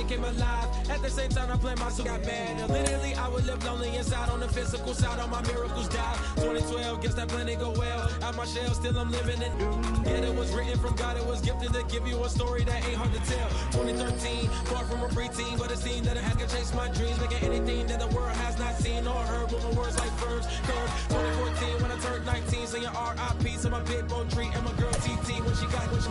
they came alive. At the same time, I play myself got mad. And literally, I would live lonely inside. On the physical side, all my miracles died. 2012, guess that plan didn't go well. Out my shell, still I'm living in. Yeah, it was written from God. It was gifted to give you a story that ain't hard to tell. 2013, far from a preteen, but it seemed that I had to chase my dreams, making anything that the world has not seen or heard. With my words like verbs, curves. 2014, when I turned 19, saying R.I.P. to my big bone tree and my girl TT. When she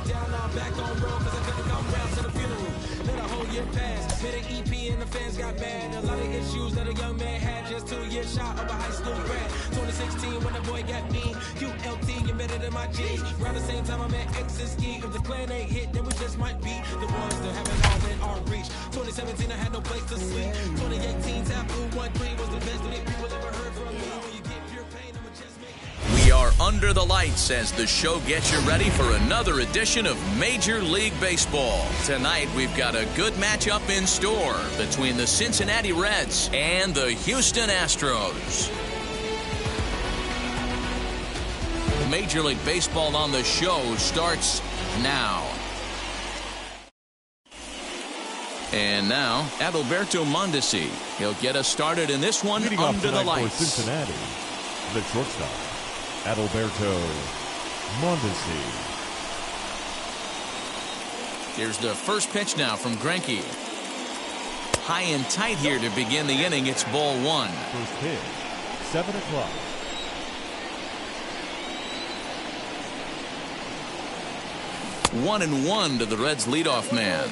down, now I'm back on road, cause I couldn't come round to the funeral. Let a whole year pass, made an EP and the fans got mad. A lot of issues that a young man had, just 2 years shy of a high school grad. 2016, when the boy got me, QLT, you better than my G's. Around the same time I met X and Ski. If the clan ain't hit, then we just might be the ones that haven't all been our reach. 2017, I had no place to sleep. 2018, Tap Blue 1-3 was the best that people ever heard from me. When you get pure pain, I'ma just make it. We are under the lights as the show gets you ready for another edition of Major League Baseball. Tonight, we've got a good matchup in store between the Cincinnati Reds and the Houston Astros. Major League Baseball on the show starts now. And now, Adalberto Mondesi. He'll get us started in this one under the lights. For Cincinnati, the shortstop, Adalberto Mondesi. Here's the first pitch now from Greinke. High and tight here to begin the inning. It's ball one. First pitch, 7 o'clock. One and one to the Reds leadoff man.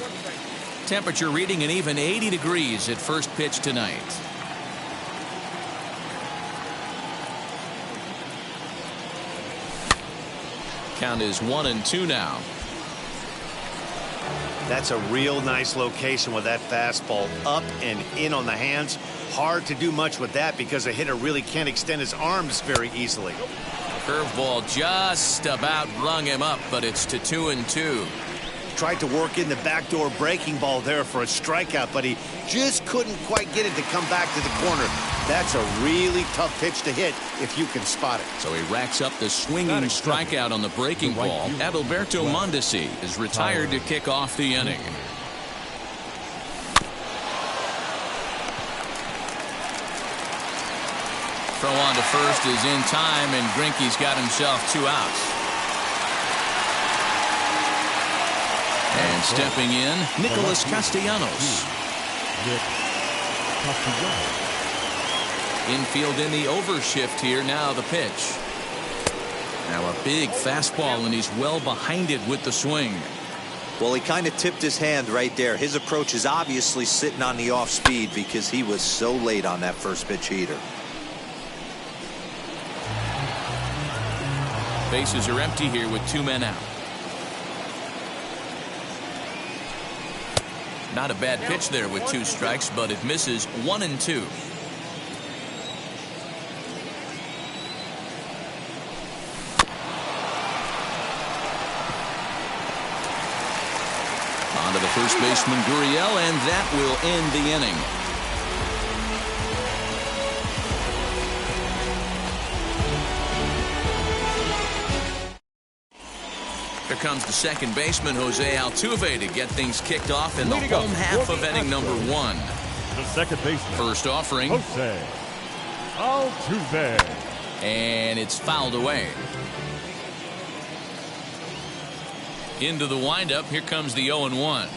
Temperature reading an even 80 degrees at first pitch tonight. Count is 1-2 now. That's a real nice location with that fastball up and in on the hands. Hard to do much with that because a hitter really can't extend his arms very easily. Curveball just about rung him up, but it's to 2-2. Tried to work in the backdoor breaking ball there for a strikeout, but he just couldn't quite get it to come back to the corner. That's a really tough pitch to hit if you can spot it. So he racks up the swinging strikeout on the breaking ball. Adalberto Mondesi is retired to kick off the inning. Throw on to first is in time, and Greinke's got himself 2 outs. And stepping in, Nicholas Castellanos. Infield in the overshift here. Now the pitch. Now a big fastball, and he's well behind it with the swing. Well, he kind of tipped his hand right there. His approach is obviously sitting on the off speed because he was so late on that first pitch heater. Bases are empty here with 2 men out. Not a bad pitch there with 2 strikes, but it misses 1-2. On to the first baseman, Gurriel, and that will end the inning. Here comes the second baseman, Jose Altuve, to get things kicked off in the home half of inning number 1. The second baseman. First offering. Jose Altuve. And it's fouled away. Into the windup. Here comes the 0-1.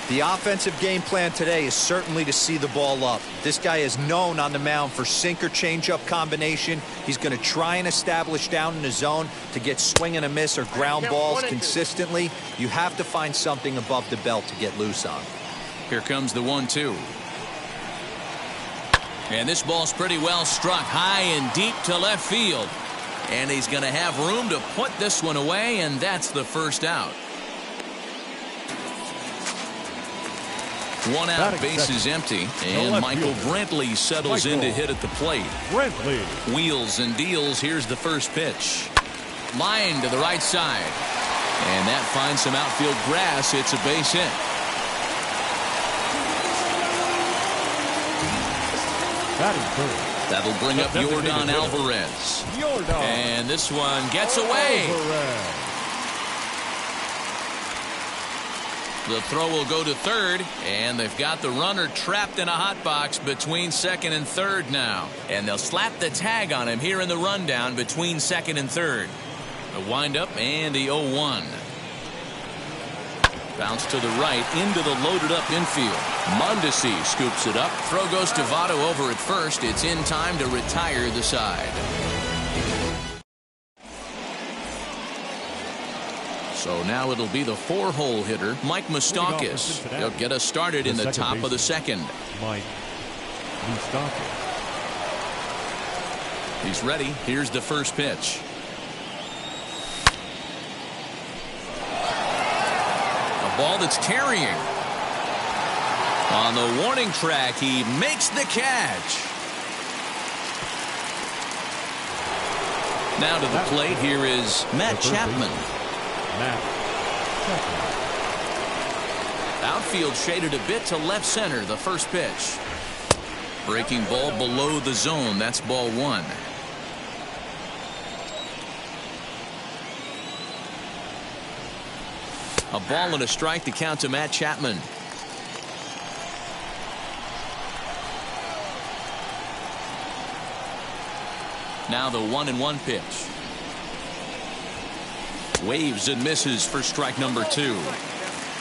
The offensive game plan today is certainly to see the ball up. This guy is known on the mound for sinker changeup combination. He's going to try and establish down in the zone to get swing and a miss or ground balls consistently. You have to find something above the belt to get loose on. Here comes the 1-2. And this ball's pretty well struck high and deep to left field. And he's going to have room to put this one away, and that's the first out. 1 out, bases empty, and Michael Brantley settles in to hit at the plate. Wheels and deals. Here's the first pitch. Line to the right side. And that finds some outfield grass. It's a base hit. That'll bring up Yordan Alvarez. And this one gets away. The throw will go to third, and they've got the runner trapped in a hot box between second and third now. And they'll slap the tag on him here in the rundown between second and third. The windup and the 0-1. Bounce to the right into the loaded up infield. Mondesi scoops it up. Throw goes to Votto over at first. It's in time to retire the side. So now it'll be the 4-hole hitter, Mike Moustakas. He'll get us started in the top of the second. Mike Moustakas. He's ready. Here's the first pitch. A ball that's carrying. On the warning track, he makes the catch. Now to the plate, here is Matt Chapman. Outfield shaded a bit to left center, the first pitch. Breaking ball below the zone. That's ball one. A ball and a strike to count to Matt Chapman. Now the 1-1 pitch. Waves and misses for strike number 2.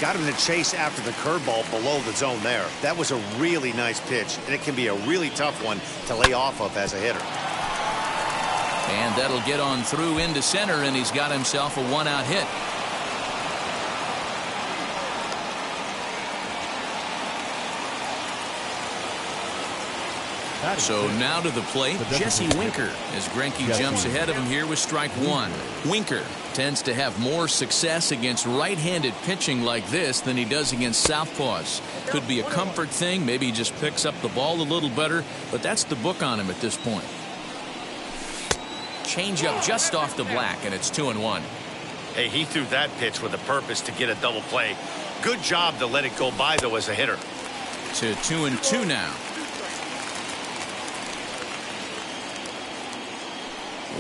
Got him to chase after the curveball below the zone there. That was a really nice pitch, and it can be a really tough one to lay off of as a hitter. And that'll get on through into center, and he's got himself a 1-out hit. So now to the plate, Jesse Winker, as Greinke jumps ahead of him here with strike 1. Winker tends to have more success against right-handed pitching like this than he does against southpaws. Could be a comfort thing. Maybe he just picks up the ball a little better, but that's the book on him at this point. Changeup just off the black, and it's 2-1. Hey, he threw that pitch with a purpose to get a double play. Good job to let it go by, though, as a hitter. To 2-2 now.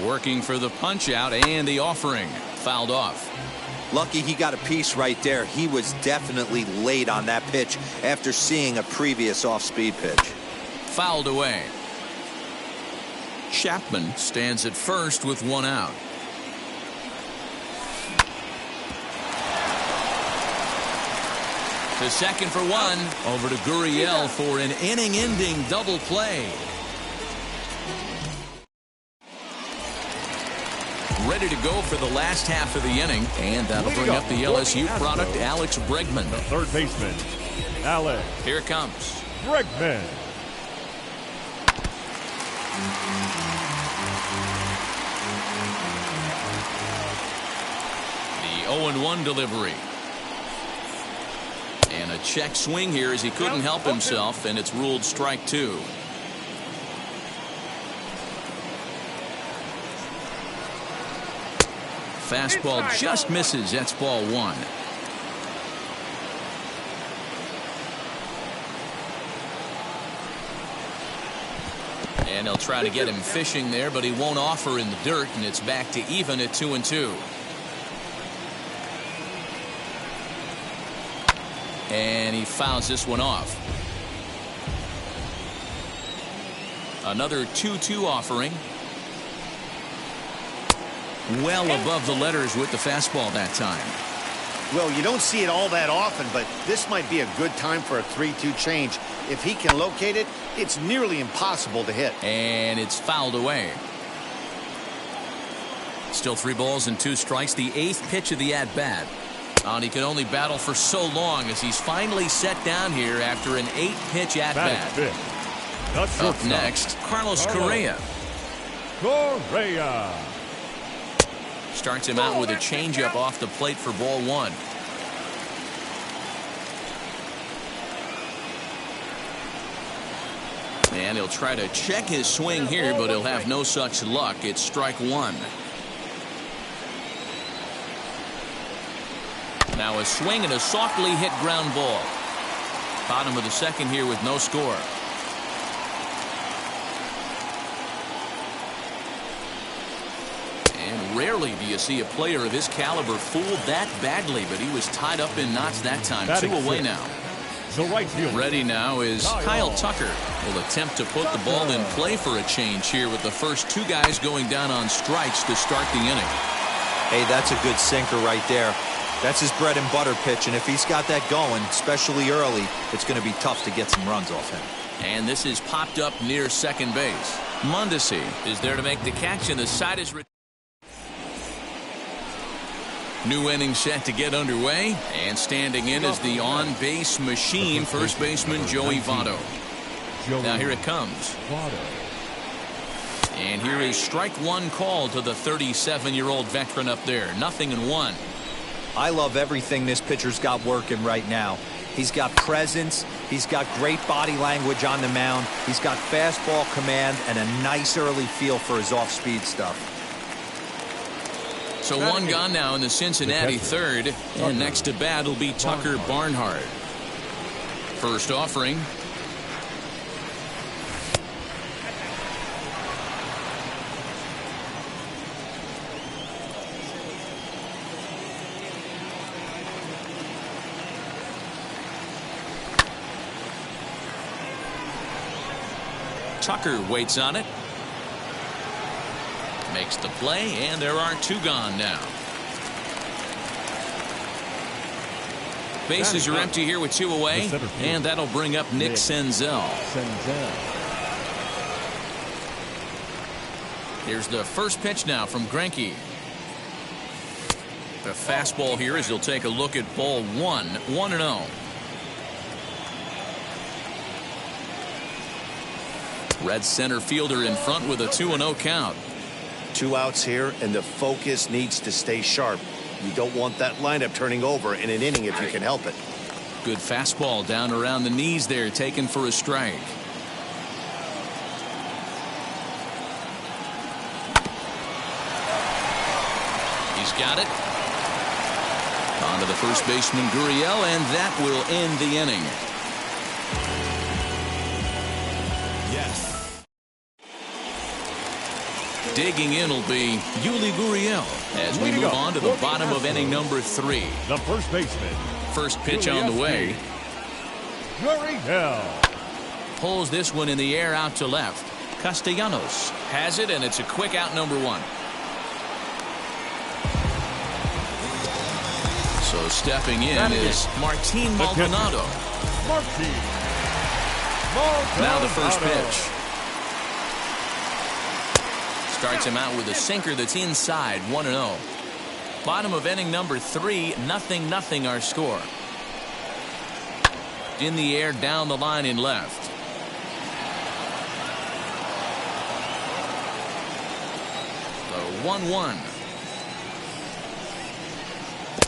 Working for the punch out and the offering. Fouled off. Lucky he got a piece right there. He was definitely late on that pitch after seeing a previous off-speed pitch. Fouled away. Chapman stands at first with 1 out. To second for 1. Over to Gurriel for an inning-ending double play. Ready to go for the last half of the inning, and that'll bring up the LSU product, Alex Bregman. The third baseman, Alex. Here it comes. Bregman. The 0-1 delivery. And a check swing here as he couldn't help himself, and it's ruled strike 2. Fastball just misses. That's ball 1. And they'll try to get him fishing there, but he won't offer in the dirt, and it's back to even at 2-2. And he fouls this one off. Another 2-2 offering. Well above the letters with the fastball that time. Well, you don't see it all that often, but this might be a good time for a 3-2 change. If he can locate it, it's nearly impossible to hit. And it's fouled away. Still 3 balls and 2 strikes. The 8th pitch of the at-bat. And he can only battle for so long as he's finally set down here after an 8-pitch at-bat. Up next, Carlos Correa. Starts him out with a changeup off the plate for ball 1. And he'll try to check his swing here, but he'll have no such luck. It's strike 1. Now a swing and a softly hit ground ball. Bottom of the second here with no score. Rarely do you see a player of his caliber fooled that badly, but he was tied up in knots that time. 2 away now. The right fielder. Ready now is Kyle Tucker. Will attempt to put the ball in play for a change here with the first 2 guys going down on strikes to start the inning. Hey, that's a good sinker right there. That's his bread and butter pitch, and if he's got that going, especially early, it's going to be tough to get some runs off him. And this is popped up near second base. Mondesi is there to make the catch, and the side is... New inning set to get underway, and standing in is the on-base machine, first baseman Joey Votto. Now here it comes. And here is strike 1 called to the 37-year-old veteran up there. 0-1. I love everything this pitcher's got working right now. He's got presence. He's got great body language on the mound. He's got fastball command and a nice early feel for his off-speed stuff. So 1 gone now in the Cincinnati third, and next to bat will be Tucker Barnhart. First offering. Tucker waits on it. Makes the play, and there are 2 gone now. Bases are empty here with 2 away, and that'll bring up Nick Senzel. Here's the first pitch now from Greinke. The fastball here as he'll take a look at ball 1, 1-0. Red center fielder in front with a 2-0 count. 2 outs here, and the focus needs to stay sharp. You don't want that lineup turning over in an inning if you can help it. Good fastball down around the knees there, taken for a strike. He's got it. On to the first baseman, Gurriel, and that will end the inning. Digging in will be Yuli Gurriel as we move on to the bottom of inning number 3. The first baseman. First pitch on the way. Gurriel Pulls this one in the air out to left. Castellanos has it, and it's a quick out, number 1. So stepping in is Martin Maldonado. Now the first pitch. Starts him out with a sinker that's inside. 1-0. Bottom of inning number 3. 0-0 our score. In the air down the line in left. The 1-1.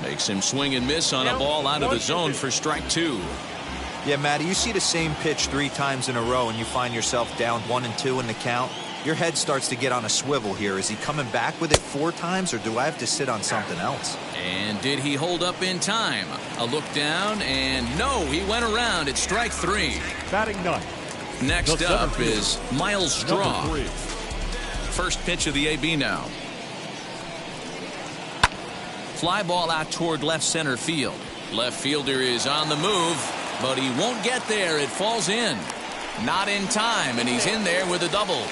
Makes him swing and miss on a ball out of the zone for strike 2. Yeah, Matty, you see the same pitch 3 times in a row and you find yourself down 1-2 in the count. Your head starts to get on a swivel here. Is he coming back with it 4 times, or do I have to sit on something else? And did he hold up in time? A look down, and no, he went around at strike 3. Batting 9th. Next up is Miles Straw. First pitch of the AB now. Fly ball out toward left center field. Left fielder is on the move, but he won't get there. It falls in. Not in time, and he's in there with a double.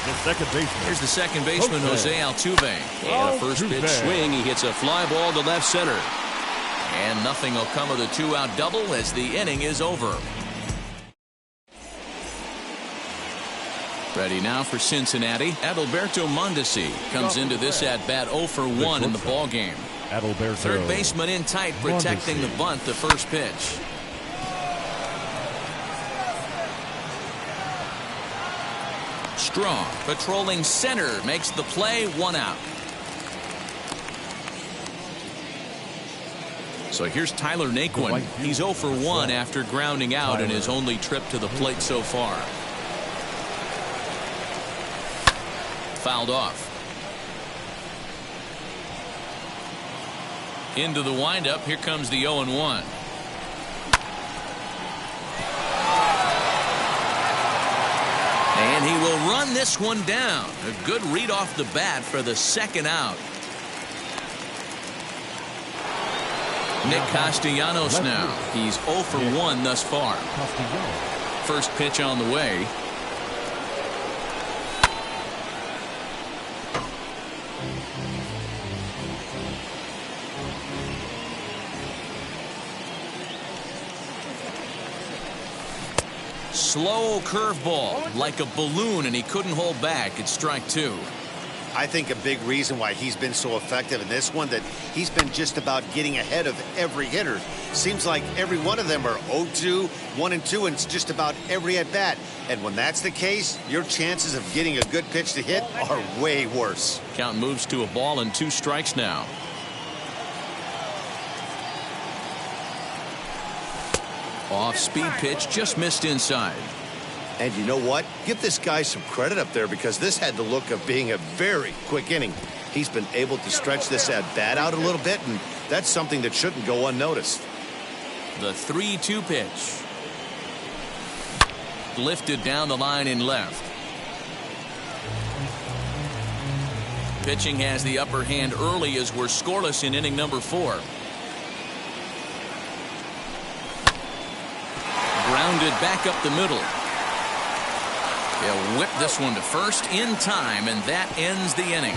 The second baseman. Here's the second baseman, Jose Altuve. And a first pitch swing. He hits a fly ball to left center. And nothing will come of the 2-out double as the inning is over. Ready now for Cincinnati. Adalberto Mondesi comes into this at bat 0 for 1 in the ball game. Third baseman in tight, protecting the bunt. The first pitch. Strong patrolling center makes the play. 1 out. So here's Tyler Naquin. He's 0 for 1 after grounding out in his only trip to the plate so far. Fouled off. Into the windup. Here comes the 0-1. And he will run this one down. A good read off the bat for the second out. Nick Castellanos now. He's 0 for 1 thus far. First pitch on the way. Slow curveball, like a balloon, and he couldn't hold back. It's strike 2. I think a big reason why he's been so effective in this one, that he's been just about getting ahead of every hitter. Seems like every one of them are 0-2, 1-2, and it's just about every at-bat. And when that's the case, your chances of getting a good pitch to hit are way worse. Count moves to a ball and 2 strikes now. Off-speed pitch, just missed inside. And you know what? Give this guy some credit up there, because this had the look of being a very quick inning. He's been able to stretch this at-bat out a little bit, and that's something that shouldn't go unnoticed. The 3-2 pitch. Lifted down the line in left. Pitching has the upper hand early as we're scoreless in inning number 4. Grounded back up the middle. He'll whip this one to first in time, and that ends the inning.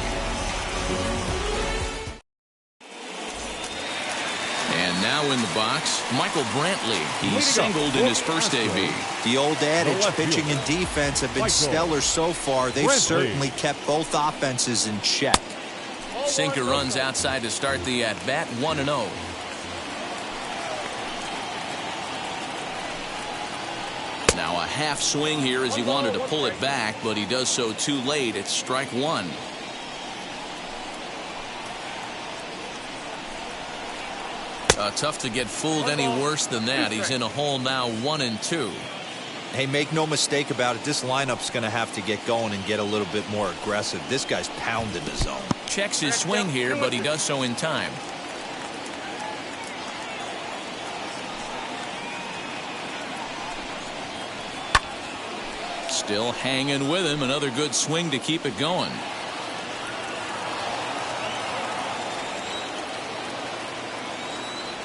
And now in the box, Michael Brantley. He singled in his first AB. The old adage, pitching and defense have been stellar so far. They've certainly kept both offenses in check. Sinker runs outside to start the at-bat, 1-0. Now a half swing here as he wanted to pull it back, but he does so too late. It's strike 1. Tough to get fooled any worse than that. He's in a hole now, 1-2. Hey, make no mistake about it. This lineup's going to have to get going and get a little bit more aggressive. This guy's pounding the zone. Checks his swing here, but he does so in time. Still hanging with him. Another good swing to keep it going.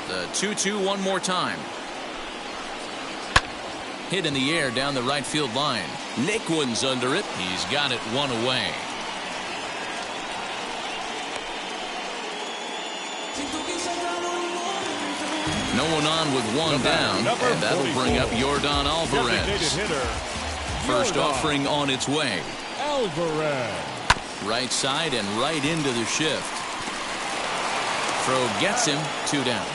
The 2-2 one more time. Hit in the air down the right field line. Naquin's under it. He's got it one away. No one on with one down, and that'll bring up Yordan Alvarez. First offering on its way. Alvarez. Right side and right into the shift. Throw gets him, 2 down.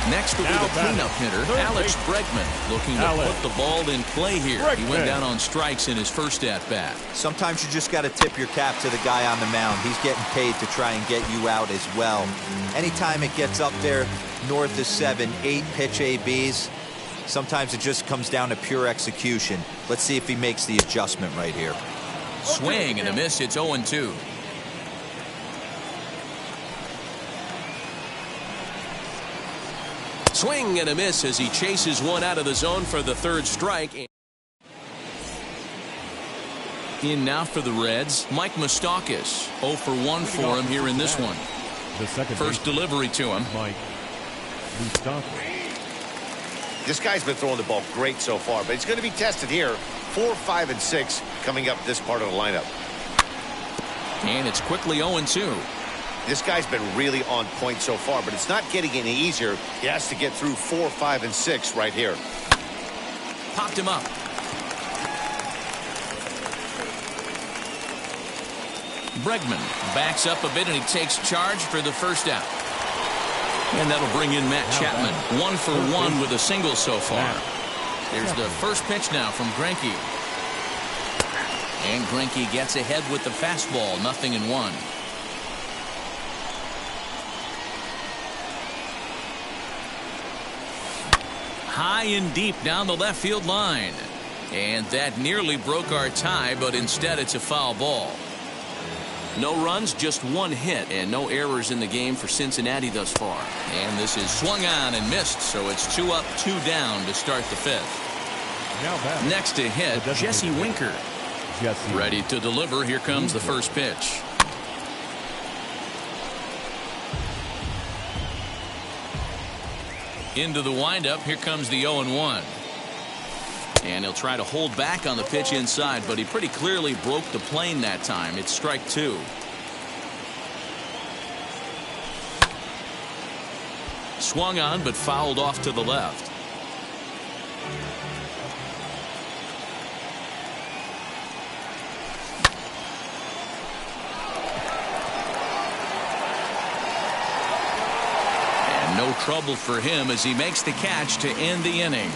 Next will be the cleanup hitter, Alex Bregman, looking to put the ball in play here. He went down on strikes in his first at-bat. Sometimes you just got to tip your cap to the guy on the mound. He's getting paid to try and get you out as well. Anytime it gets up there north of 7, 8 pitch ABs, sometimes it just comes down to pure execution. Let's see if he makes the adjustment right here. Swing and a miss. It's 0-2. Swing and a miss as he chases one out of the zone for the 3rd strike. In now for the Reds, Mike Moustakas. 0 for 1 for him here in this one. First delivery to him. Mike Moustakas. This guy's been throwing the ball great so far, but he's going to be tested here. 4, 5, and 6 coming up this part of the lineup. And it's quickly 0-2. This guy's been really on point so far, but it's not getting any easier. He has to get through 4, 5, and 6 right here. Popped him up. Bregman backs up a bit, and he takes charge for the first out. And that'll bring in Matt Chapman. 1 for 1 with a single so far. Here's the first pitch now from Greinke. And Greinke gets ahead with the fastball. 0-1. High and deep down the left field line. And that nearly broke our tie, but instead it's a foul ball. No runs, just one hit, and no errors in the game for Cincinnati thus far. And this is swung on and missed, so it's 2 up, 2 down to start the 5th. Next to hit, Jesse Winker. Ready to deliver. Here comes the first pitch. Into the windup. Here comes the 0-1. And he'll try to hold back on the pitch inside, but he pretty clearly broke the plane that time. It's strike 2. Swung on, but fouled off to the left. And no trouble for him as he makes the catch to end the inning.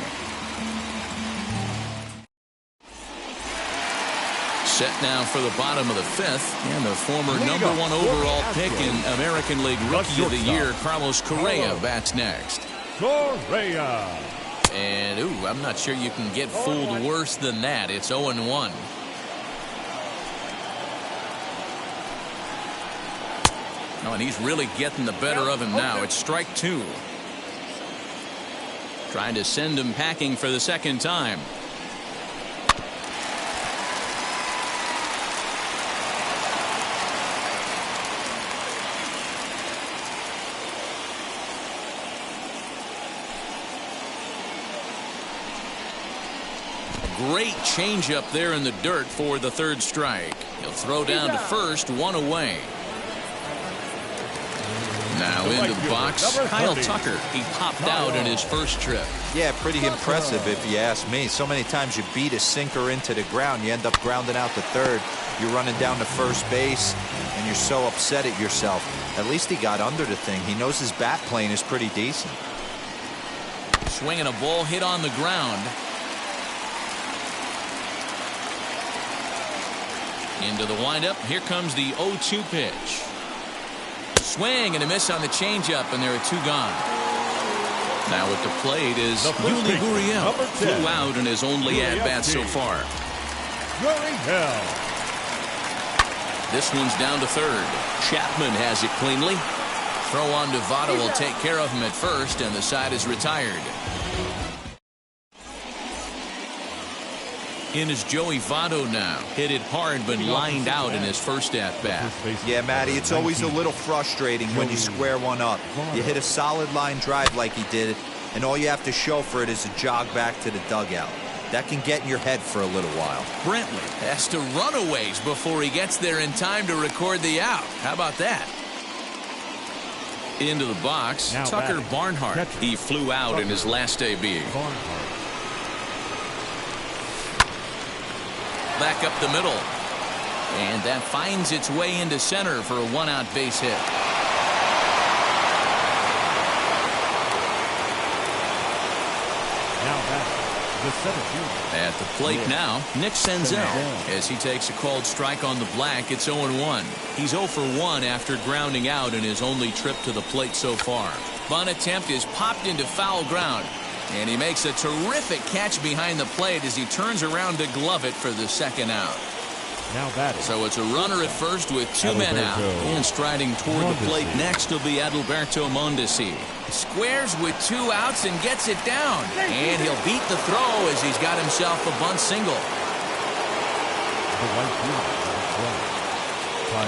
Set now for the bottom of the 5th, and the former #1 overall pick in American League Rookie of the Year, Carlos Correa, bats next. Correa. And, ooh, I'm not sure you can get fooled worse than that. It's 0-1. Oh, and he's really getting the better of him now. It's strike 2. Trying to send him packing for the second time. Great changeup there in the dirt for the 3rd strike. He'll throw down to first, 1 away. Now into the box, Kyle Tucker. He popped out in his first trip. Yeah, pretty impressive if you ask me. So many times you beat a sinker into the ground, you end up grounding out to third. You're running down to first base, and you're so upset at yourself. At least he got under the thing. He knows his bat plane is pretty decent. Swinging a ball hit on the ground. Into the windup. Here comes the 0-2 pitch. Swing and a miss on the changeup, and there are 2 gone. Now at the plate is Yuli Gurriel. Flew out in his only at-bat so far. Gurriel. This one's down to 3rd. Chapman has it cleanly. Throw on to Votto will take care of him at first, and the side is retired. In is Joey Votto now. Hit it hard, but lined out in his first at-bat. Yeah, Matty, it's always a little frustrating when you square one up. You hit a solid line drive like he did, and all you have to show for it is a jog back to the dugout. That can get in your head for a little while. Brentley has to run a ways before he gets there in time to record the out. How about that? Into the box, now Tucker Barnhart. He flew out in his last debut. Back up the middle. And that finds its way into center for a 1-out base hit. At the plate now, Nick Senzel. As he takes a called strike on the black, it's 0-1. He's 0 for 1 after grounding out in his only trip to the plate so far. Bunt attempt is popped into foul ground. And he makes a terrific catch behind the plate as he turns around to glove it for the 2nd out. So it's a runner at first with 2 men out. And striding toward the plate next will be Adalberto Mondesi. Squares with 2 outs and gets it down. And he'll beat the throw as he's got himself a bunt single.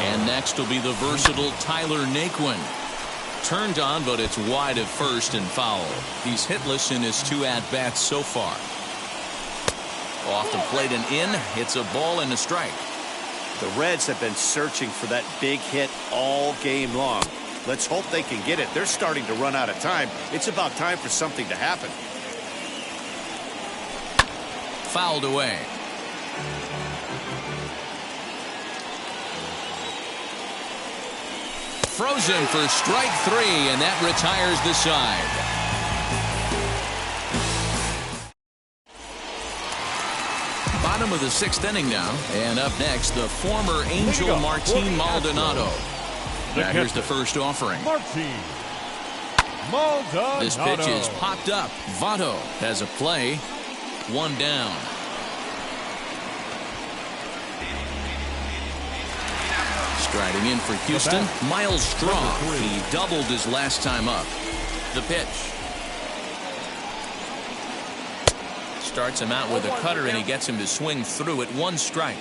And next will be the versatile Tyler Naquin. Turned on, but it's wide at first and foul. He's hitless in his 2 at-bats so far. Off the plate and in. It's a ball and a strike. The Reds have been searching for that big hit all game long. Let's hope they can get it. They're starting to run out of time. It's about time for something to happen. Fouled away. Frozen for strike 3, and that retires the side. Bottom of the 6th inning now, and up next, the former Angel Martin Maldonado. Now here's the first offering. This pitch is popped up. Votto has a play. 1 down. Riding in for Houston, Miles Straw. He doubled his last time up. The pitch. Starts him out with a cutter, and he gets him to swing through it. 1 strike.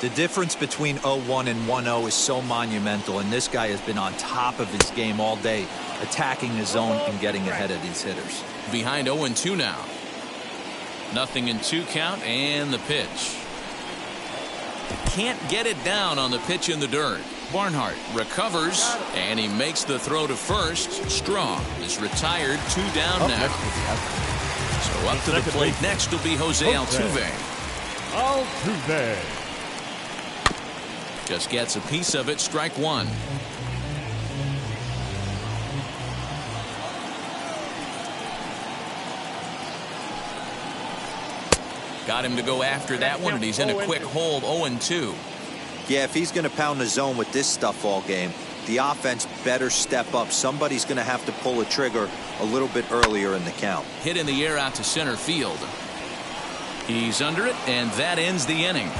The difference between 0-1 and 1-0 is so monumental, and this guy has been on top of his game all day, attacking the zone and getting ahead of these hitters. Behind 0-2 now. 0-2 count, and the pitch. Can't get it down on the pitch in the dirt. Barnhart recovers, and he makes the throw to first. Strong is retired. 2 down now. So up to the plate next will be Jose Altuve. Altuve. Just gets a piece of it. Strike 1. Got him to go after that one, and he's in a quick hold. 0-2. Yeah, if he's going to pound the zone with this stuff all game, the offense better step up. Somebody's going to have to pull a trigger a little bit earlier in the count. Hit in the air out to center field. He's under it, and that ends the inning.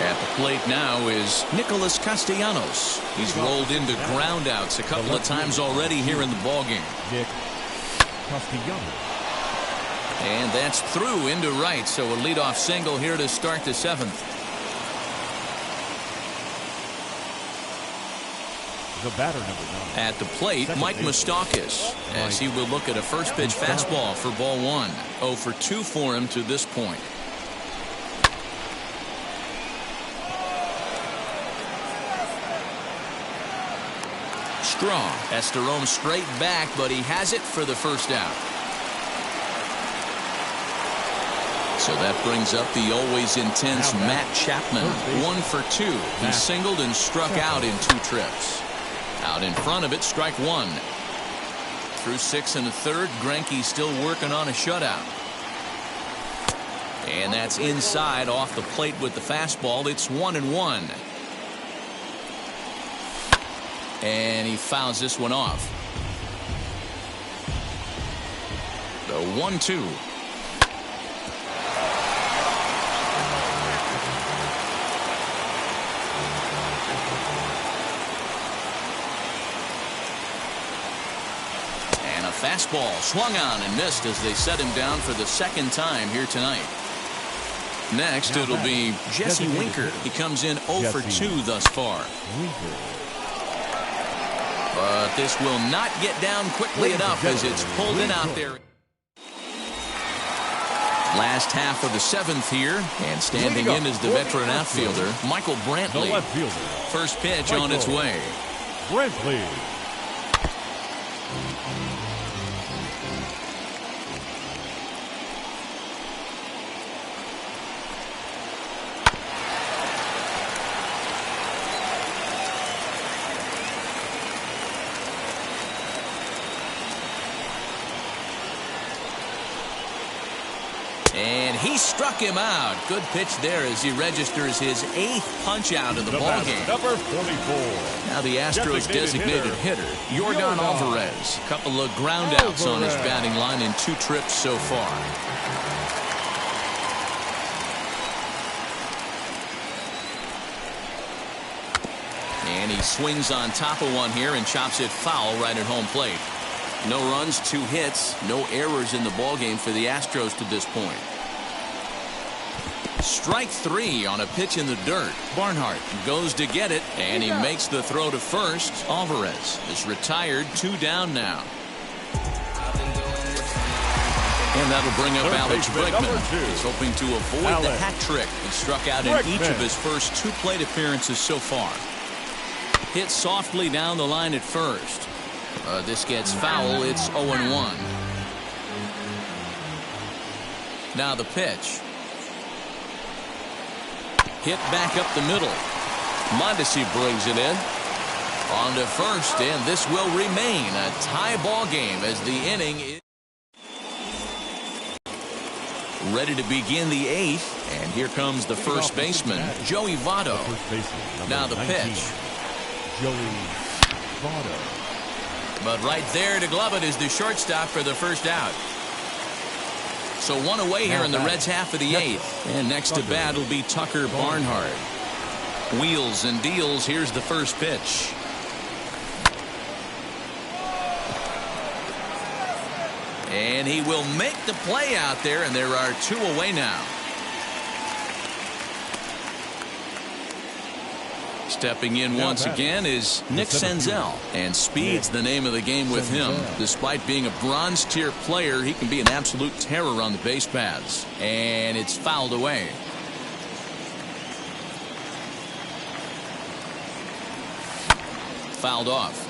At the plate now is Nicholas Castellanos. He's rolled into groundouts a couple of times already here in the ballgame. Nick Castellanos. And that's through into right, so a leadoff single here to start the 7th. The batter, number 9. At the plate, Mike Moustakas, as he will look at a first pitch fastball for ball 1. 0 for 2 for him to this point. Strong has to roam straight back, but he has it for the first out. So that brings up the always intense Matt Chapman. 1 for 2. He singled and struck out in 2 trips. Out in front of it, strike 1. Through 6 1/3, Greinke still working on a shutout. And that's inside off the plate with the fastball. It's 1-1. And he fouls this one off. The 1-2. And a fastball swung on and missed as they set him down for the 2nd time here tonight. Next, it'll be Jesse Winker. He comes in 0 for 2 thus far. But this will not get down quickly enough as it's pulled in out there. Last half of the 7th here, and standing in is the veteran outfielder, Michael Brantley. The left fielder. First pitch on its way. Brantley. And he struck him out. Good pitch there as he registers his 8th punch out of the ballgame. Number 44. Now the Astros designated hitter, Yordan Alvarez. A couple of groundouts on his batting line in 2 trips so far. And he swings on top of one here and chops it foul right at home plate. No runs, 2 hits, no errors in the ballgame for the Astros to this point. Strike 3 on a pitch in the dirt. Barnhart goes to get it, and he makes the throw to first. Alvarez is retired. 2 down now. And that'll bring up Alex Bregman. He's hoping to avoid the hat trick. He struck out in each of his first 2 plate appearances so far. Hit softly down the line at first. This gets foul. It's 0-1. Now the pitch. Hit back up the middle. Mondesi brings it in. On to first, and this will remain a tie ball game as the inning is ready to begin the 8th. And here comes the first baseman, Joey Votto. Now the pitch. Joey Votto. But right there to glove it is the shortstop for the first out. So So one away here in the Reds' half of the eighth. And next to bat will be Tucker Barnhart. Wheels and deals. Here's the first pitch. And he will make the play out there, and there are two away now. Stepping in once again is Nick Senzel, and speed's the name of the game with him. Despite being a bronze tier player, he can be an absolute terror on the base paths, and it's fouled away. Fouled off.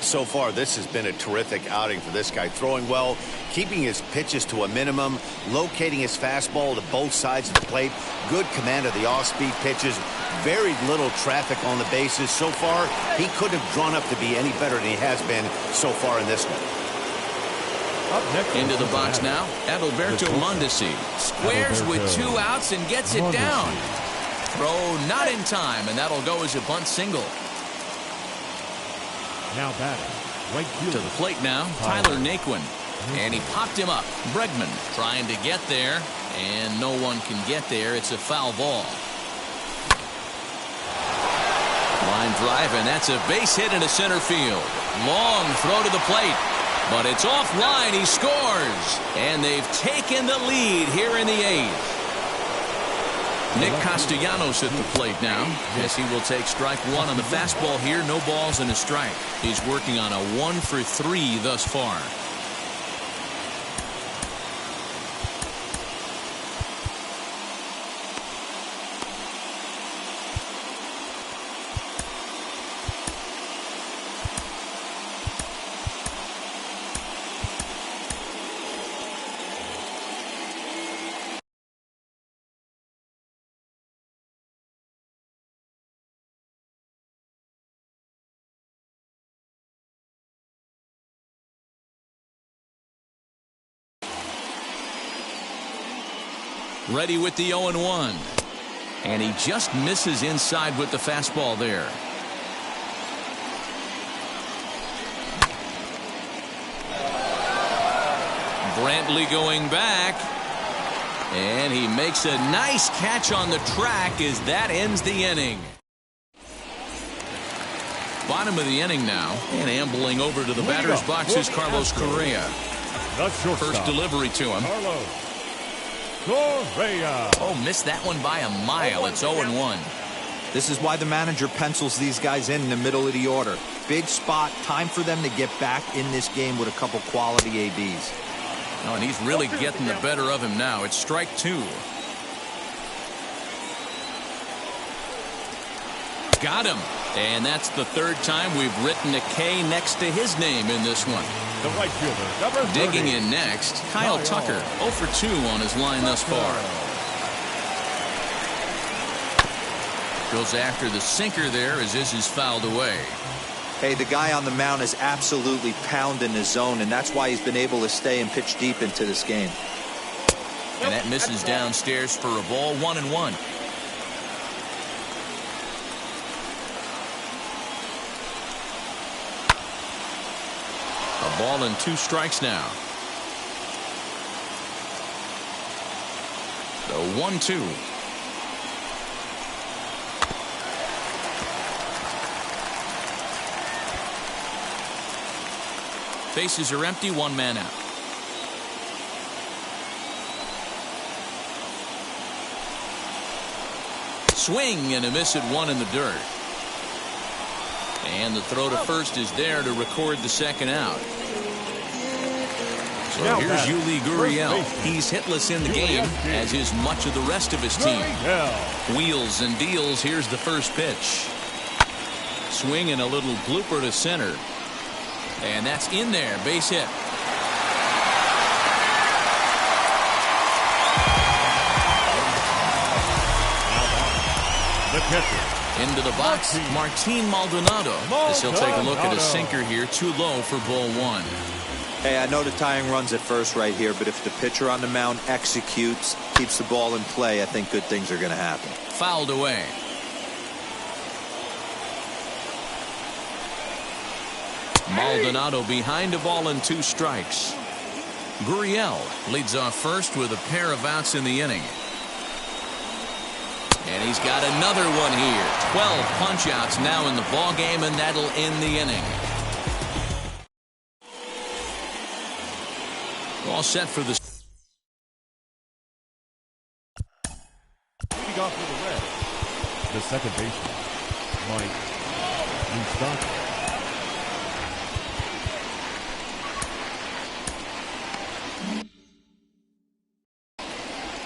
So far, this has been a terrific outing for this guy. Throwing well, keeping his pitches to a minimum, locating his fastball to both sides of the plate, good command of the off-speed pitches, very little traffic on the bases. So far, he couldn't have drawn up to be any better than he has been so far in this one. Into the box now, Adalberto Mondesi squares with 2 outs and gets it down. Throw not in time, and that'll go as a bunt single. Now batting, right to the plate now, Tyler Naquin. And he popped him up. Bregman trying to get there, and no one can get there. It's a foul ball. Line drive, and that's a base hit into center field. Long throw to the plate, but it's offline. He scores, and they've taken the lead here in the eighth. Nick Castellanos at the plate now, as he will take strike one on the fastball here. No balls and a strike. He's working on a 1-for-3 thus far. Ready with the 0-1. And he just misses inside with the fastball there. Brantley going back. And he makes a nice catch on the track as that ends the inning. Bottom of the inning now. And ambling over to the batter's box is Carlos Correa. First delivery to him. Correa. Oh, missed that one by a mile. It's 0-1. This is why the manager pencils these guys in the middle of the order. Big spot. Time for them to get back in this game with a couple quality ABs. Oh, and he's really getting the better of him now. It's strike two. Got him. And that's the third time we've written a K next to his name in this one. The right fielder, number 30. Digging in next, Kyle Tucker, 0 for 2 on his line thus far. Goes after the sinker there as this is fouled away. Hey, the guy on the mound is absolutely pounding his zone, and that's why he's been able to stay and pitch deep into this game. And that misses downstairs for a ball, 1-1. A ball and 2 strikes now. The 1-2. Bases are empty, 1 man out. Swing and a miss at 1 in the dirt. And the throw to first is there to record the second out. So now here's Yuli Gurriel. First He's hitless in the game, as is much of the rest of his team. Wheels and deals. Here's the first pitch. Swing and a little blooper to center. And that's in there. Base hit. The catcher. Into the box, Martin Maldonado. As he'll take a look at a sinker here, too low for ball 1. Hey, I know the tying run's at first right here, but if the pitcher on the mound executes, keeps the ball in play, I think good things are going to happen. Fouled away. Maldonado behind a ball and 2 strikes. Gurriel leads off first with a pair of outs in the inning. And he's got another one here. 12 punch-outs now in the ball game, and that'll end the inning. All set for the... Leading off for the Reds, the second baseman, Mike Moustakas.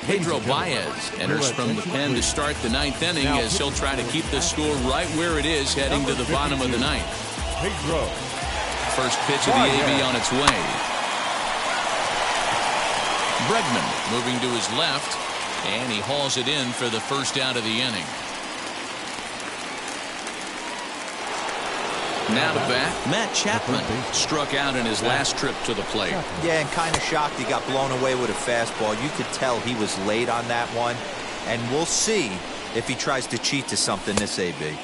Pedro Baez enters from the pen to start the ninth inning as he'll try to keep the score right where it is heading to the bottom of the ninth. Pedro. First pitch of the AB on its way. Bregman moving to his left, and he hauls it in for the first out of the inning. Now to bat, Matt Chapman struck out in his last trip to the plate. Yeah, and kind of shocked he got blown away with a fastball. You could tell he was late on that one, and we'll see if he tries to cheat to something this AB.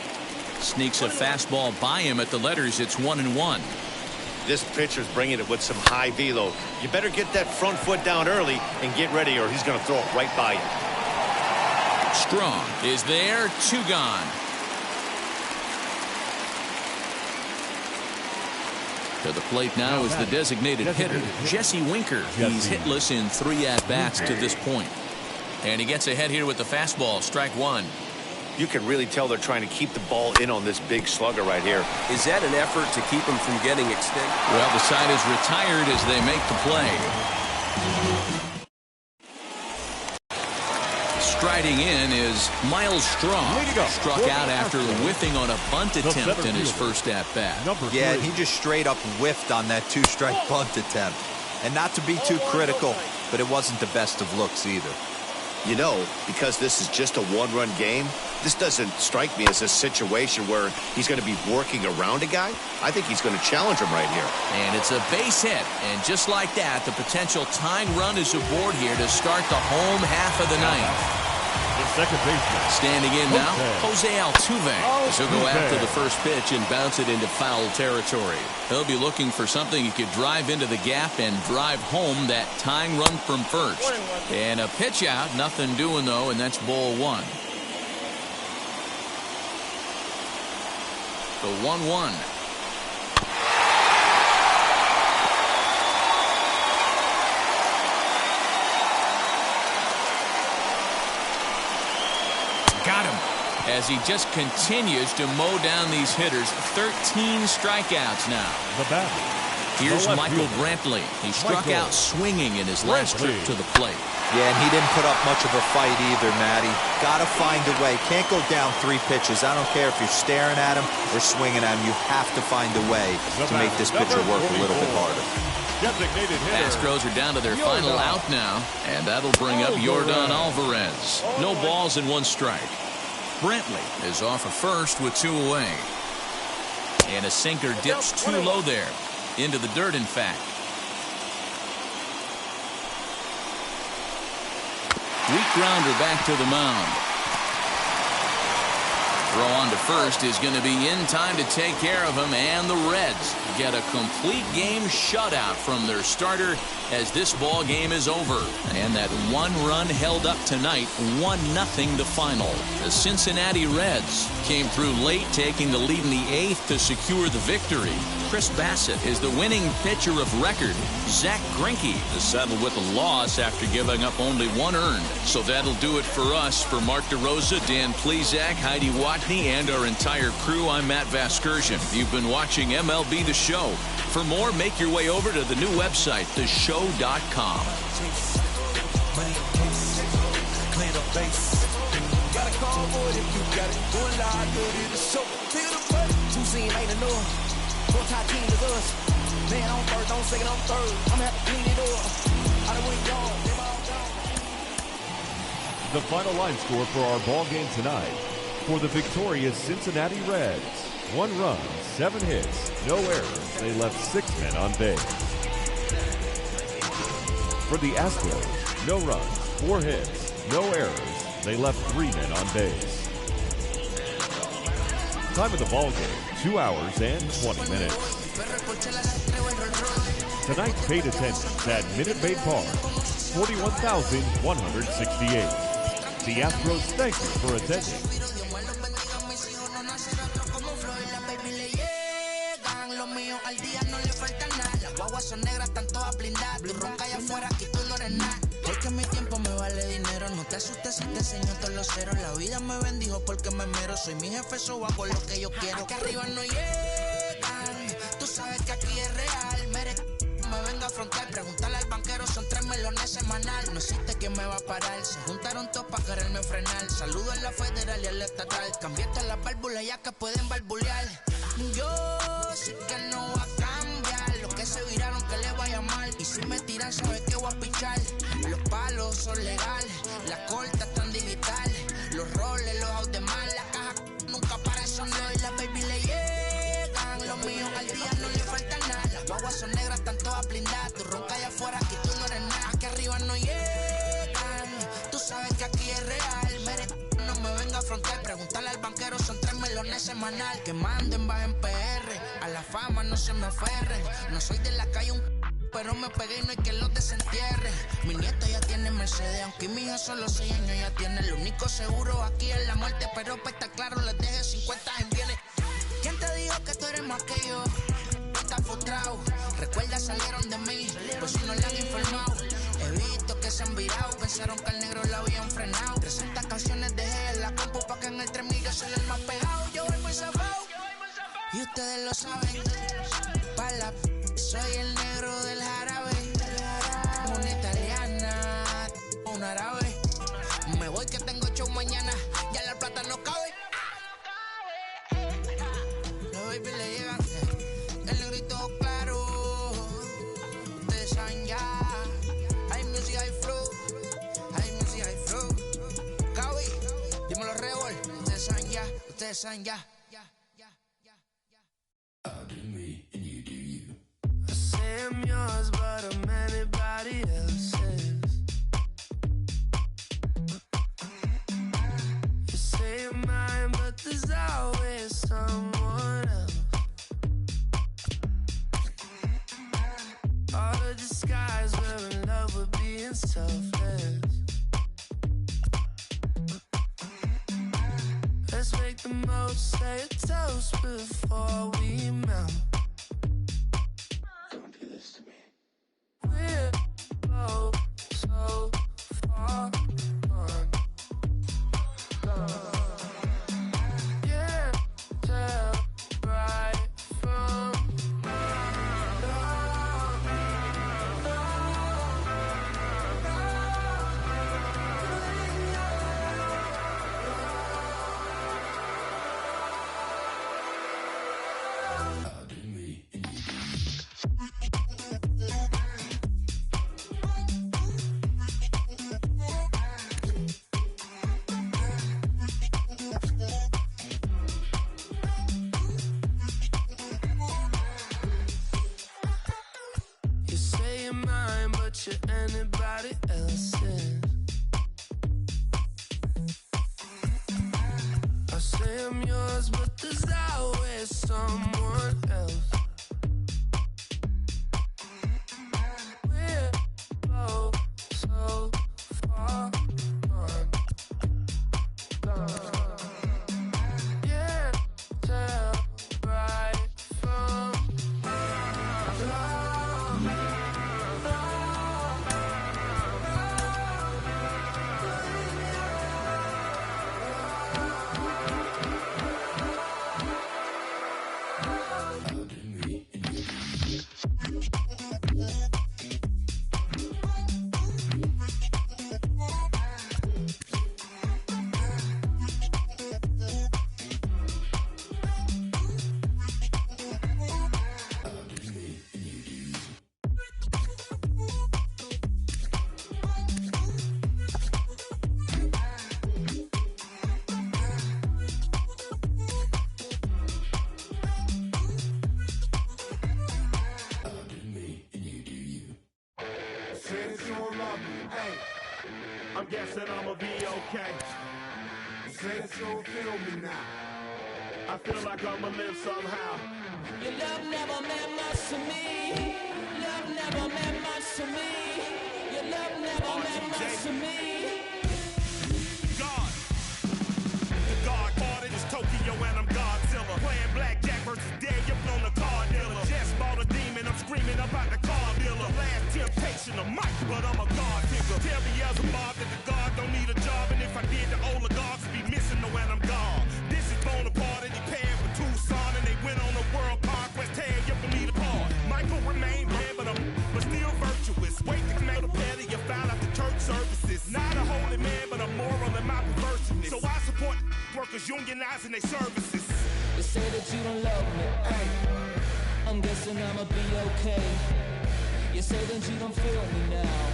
Sneaks a fastball by him at the letters. It's 1-1. This pitcher's bringing it with some high velo. You better get that front foot down early and get ready, or he's going to throw it right by you. Strong is there, 2 gone. To the plate now is the designated hitter, Jesse Winker. He's hitless in 3 at-bats to this point. And he gets ahead here with the fastball, strike 1. You can really tell they're trying to keep the ball in on this big slugger right here. Is that an effort to keep him from getting extended? Well, the side is retired as they make the play. Striding in is Miles Strong. Struck out after whiffing on a bunt attempt in his first at-bat. Yeah, he just straight up whiffed on that 2-strike bunt attempt. And not to be too critical, but it wasn't the best of looks either. You know, because this is just a one-run game, this doesn't strike me as a situation where he's going to be working around a guy. I think he's going to challenge him right here. And it's a base hit. And just like that, the potential tying run is aboard here to start the home half of the ninth. The second baseman. Standing in now, Jose Altuve. As he'll go after the first pitch and bounce it into foul territory. He'll be looking for something he could drive into the gap and drive home that tying run from first. And a pitch out, nothing doing though, and that's ball 1. The 1-1. Got him as he just continues to mow down these hitters. 13 strikeouts now. The batter. Here's Michael Brantley. He struck out swinging in his last trip to the plate. Yeah, and he didn't put up much of a fight either, Matty. Got to find a way. Can't go down 3 pitches. I don't care if you're staring at him or swinging at him. You have to find a way to make this pitcher work a little bit harder. Astros are down to their final out now, and that'll bring up Yordan Alvarez. No balls and 1 strike. Brantley is off of first with 2 away. And a sinker dips too low there. Into the dirt, in fact. Weak grounder back to the mound. Throw on to first is going to be in time to take care of him, and the Reds get a complete game shutout from their starter as this ball game is over. And that 1 run held up tonight, 1-0 the final. The Cincinnati Reds came through late, taking the lead in the 8th to secure the victory. Chris Bassett is the winning pitcher of record. Zach Greinke is saddled with a loss after giving up only 1 earned. So that'll do it for us. For Mark DeRosa, Dan Plesac, Heidi Watney, and our entire crew, I'm Matt Vasgersian. You've been watching MLB The Show. For more, make your way over to the new website, theshow.com. The final line score for our ball game tonight. For the victorious Cincinnati Reds, 1 run, 7 hits, no errors. They left 6 men on base. For the Astros, no runs, 4 hits, no errors. They left 3 men on base. Time of the ball game, 2 hours and 20 minutes. Tonight's paid attendance at Minute Maid Park, 41,168. The Astros thank you for attending. Son negras, están todas blindadas. Tu ronca allá afuera, aquí tú no eres nada. Es que mi tiempo me vale dinero. No te asustes si te enseño todos los ceros. La vida me bendijo porque me mero. Soy mi jefe, so hago lo que yo quiero. Aquí arriba no llegan. Tú sabes que aquí es real. Me venga a frontear. Pregúntale al banquero, son 3 melones semanal. No existe quien me va a parar. Se juntaron todos para quererme frenar. Saludo a la federal y al estatal. Cambiaste las válvulas ya que pueden barbulear. Yo sé que no va a cambiar. Los que se viraron que le vaya mal. Y si me tiran sabes que voy a pichar. Los palos son legales. Las cortas están digitales. Los roles, los out de mal. La caja nunca para son yo y la baby le llegan. Los míos al día no le falta nada. Las guaguas son negras, están todas blindadas. Tu ronca allá afuera, aquí tú no eres nada. Aquí arriba no llegan. Tú sabes que aquí es real. No me venga a frontear. Pregúntale al banquero, son 3 melones semanal. Que manden, bajen PR. A la fama no se me aferren. No soy de la calle pero me pegué y no hay que los desentierre. Mi nieto ya tiene Mercedes, aunque mi hijo solo 6 años ya tiene. Lo único seguro aquí es la muerte, pero para estar claro les deje 50 en bienes. ¿Quién te dijo que tú eres más que yo? Estás frustrado, recuerda salieron de mí, por si no le han informado. He visto que se han virado, pensaron que al negro lo habían frenado. 300 canciones dejé en la compu pa' que en el 3000 yo soy el más pegado. Yo voy muy zafado, y ustedes lo saben. Pa' la soy el negro del jarabe. Una italiana, un árabe. Me voy que tengo show mañana, ya la plata no cabe. Los baby le llegan, el negrito claro. Ustedes saben ya. Hay music, hay flow. Hay music, hay flow. Cabi, dímelo Rebol. Ustedes saben ya, ustedes saben ya. I'm yours, but I'm anybody else's. You say you're mine, but there's always someone else. All the disguise we're in love with being selfless. Let's make the most, say a toast before we melt. We're both so far gone. Can't tell right from you say you're mine, but you're anybody else's. I say I'm yours, but there's always someone else. We're both so far gone. Can't tell right from I'm guessing I'ma be okay. Say it so feel me now. I feel like I'ma live somehow. Your love never meant much to me. Love never meant much to me. Your love never meant much to me. God. The God parted is Tokyo and I'm Godzilla. Playing blackjack versus dead, you're on the card dealer. Just bought a demon, I'm screaming about the car dealer. Last temptation of Mike, but I'm a God digger. Tell me as a mob that the God don't need a job. And if I did, the oligarchs would be missing no when I'm gone. This is Bonaparte and he paying for Tucson. And they went on a world conquest, tear you from me apart. Michael remained red, but still virtuous. Wait to come out of petty, you found out the church services. Not a holy man, but a moral in my perverseness. So I support workers unionizing their services. You say that you don't love me, ay. I'm guessing I'ma be okay. You say that you don't feel me now.